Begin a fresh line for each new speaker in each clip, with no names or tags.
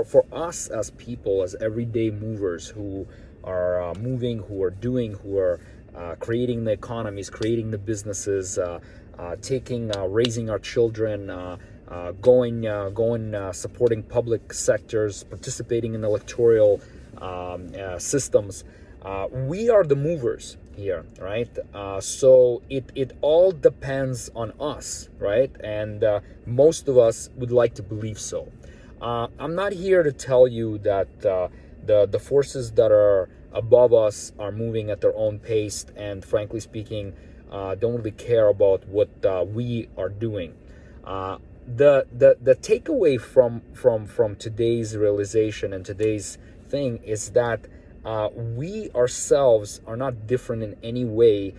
For us as people, as everyday movers who are moving, who are doing, who are creating the economies, creating the businesses, raising our children, supporting public sectors, participating in electoral systems. We are the movers here, right? So it all depends on us, right? And most of us would like to believe so. I'm not here to tell you that the forces that are above us are moving at their own pace, and frankly speaking, don't really care about what we are doing. The takeaway from today's realization and today's thing is that we ourselves are not different in any way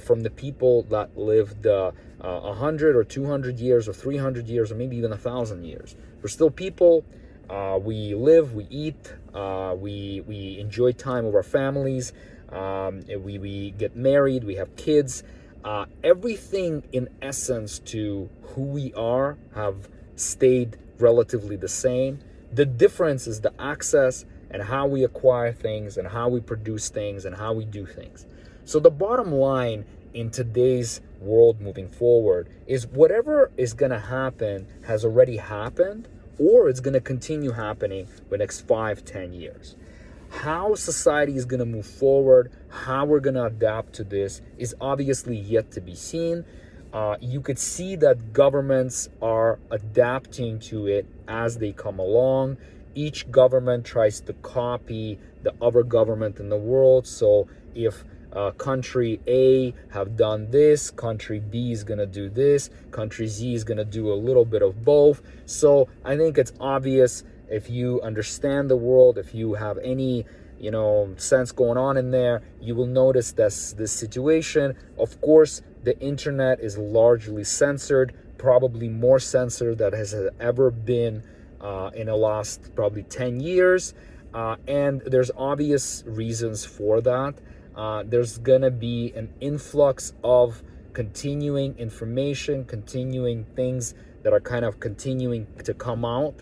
from the people that lived 100 or 200 years or 300 years or maybe even 1,000 years. We're still people. We live, we eat, we enjoy time with our families, we get married, we have kids. Everything in essence to who we are have stayed relatively the same. The difference is the access and how we acquire things and how we produce things and how we do things. So the bottom line in today's world moving forward is whatever is going to happen has already happened, or it's going to continue happening for the next 5-10 years. How society is going to move forward, how we're going to adapt to this is obviously yet to be seen. You could see that governments are adapting to it as they come along. Each government tries to copy the other government in the world. So if country A have done this, country B is going to do this, country Z is going to do a little bit of both. So I think it's obvious, if you understand the world, if you have any sense going on in there, you will notice this situation. Of course, the internet is largely censored, probably more censored than has ever been in the last probably 10 years. And there's obvious reasons for that. There's going to be an influx of continuing information, continuing things that are kind of continuing to come out.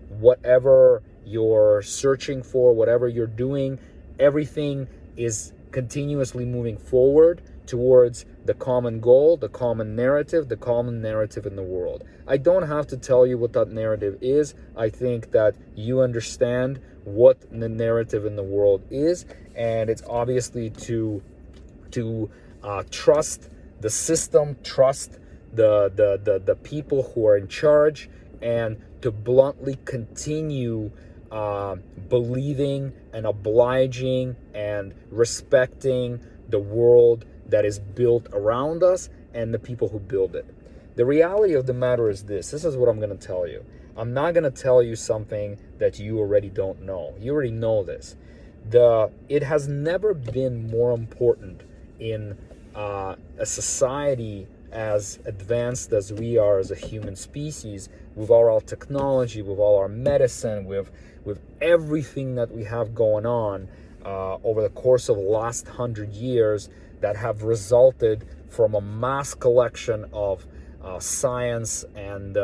Whatever you're searching for, whatever you're doing, everything is continuously moving forward towards the common goal, the common narrative in the world. I don't have to tell you what that narrative is. I think that you understand what the narrative in the world is, and it's obviously to trust the system, trust the people who are in charge, and to bluntly continue believing and obliging and respecting the world that is built around us and the people who build it. The reality of the matter is this is what I'm going to tell you. I'm not going to tell you something that you already don't know. You already know this. It has never been more important in a society as advanced as we are as a human species, with all our technology, with all our medicine, with everything that we have going on over the course of the last 100 years that have resulted from a mass collection of science and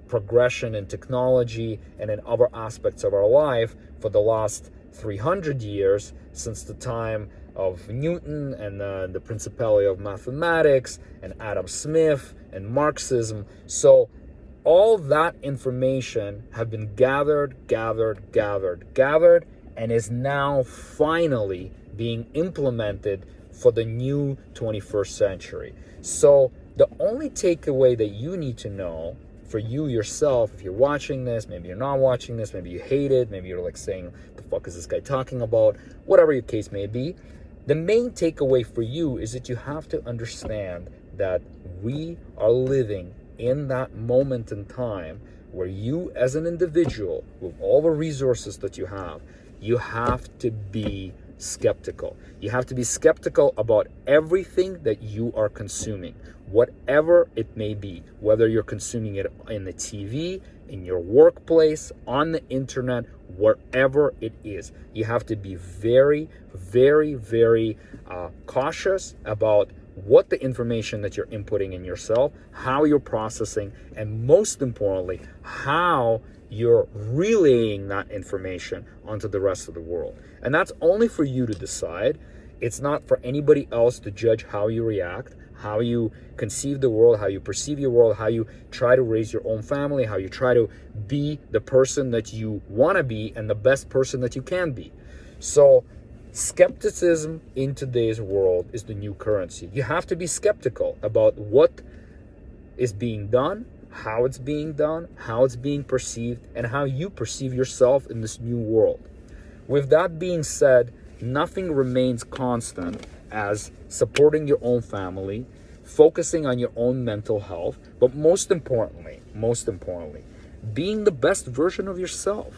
progression in technology and in other aspects of our life for the last 300 years, since the time of Newton and the Principia of Mathematics and Adam Smith and Marxism. So all that information have been gathered, and is now finally being implemented for the new 21st century. So the only takeaway that you need to know for you yourself, if you're watching this, maybe you're not watching this, maybe you hate it, maybe you're like saying, the fuck is this guy talking about? Whatever your case may be, the main takeaway for you is that you have to understand that we are living in that moment in time where you as an individual, with all the resources that you have to be skeptical. You have to be skeptical about everything that you are consuming, whatever it may be, whether you're consuming it in the TV, in your workplace, on the internet, wherever it is. You have to be very, very, very cautious about what the information that you're inputting in yourself, how you're processing, and most importantly, how you're relaying that information onto the rest of the world. And that's only for you to decide. It's not for anybody else to judge how you react, how you conceive the world, how you perceive your world, how you try to raise your own family, how you try to be the person that you want to be and the best person that you can be. So skepticism in today's world is the new currency. You have to be skeptical about what is being done, how it's being done, how it's being perceived, and how you perceive yourself in this new world. With that being said, nothing remains constant as supporting your own family, focusing on your own mental health, but most importantly, being the best version of yourself.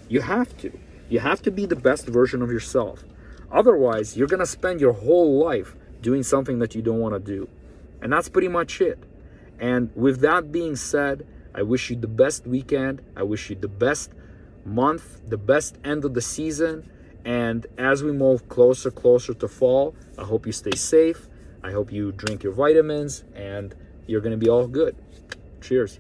You have to be the best version of yourself. Otherwise, you're going to spend your whole life doing something that you don't want to do. And that's pretty much it. And with that being said, I wish you the best weekend. I wish you the best month, the best end of the season. And as we move closer to fall, I hope you stay safe. I hope you drink your vitamins and you're going to be all good. Cheers.